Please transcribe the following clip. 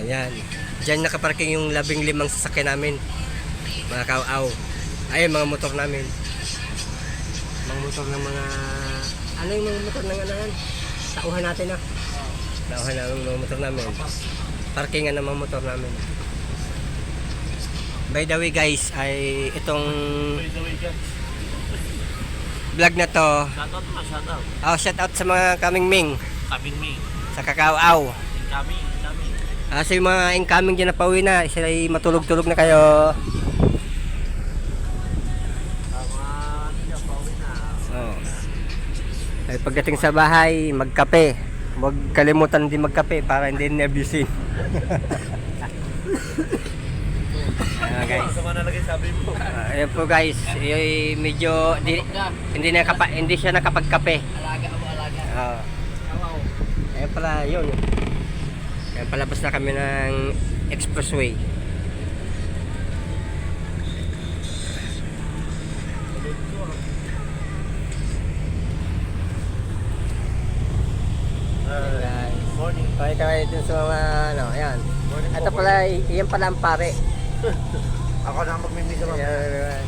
Yan. Diyan nakaparking yung 15 sasakyan namin. Mga kaw-aw. Ayun, mga motor namin. Mga motor ng mga... Ano yung mga motor ng anahan? Tauhan natin ah. Tauhan namin mga motor namin. Parkingan ng mga motor namin. By the way guys, ay itong vlog na to. Shoutout mo, shoutout. Oh, shout out sa mga kaming Ming. Kaming me. Sa Kakaaw. Kami. Sa yung mga incoming dyan na pauwi na, sila ay matulog-tulog na kayo. Oh. Ay pagdating sa bahay, magkape. Huwag kalimutan din magkape para hindi nervyusin. Guys. Ayan po guys, medyo hindi siya nakapagkape. Alaga mo, alaga. Ayan pala yun. Ayan palabas na kami ng expressway. Morning. Okay kami dun sa mga ano, ayan. Ito pala, iyan pala ang pare. Ako na magmimisa Ayan.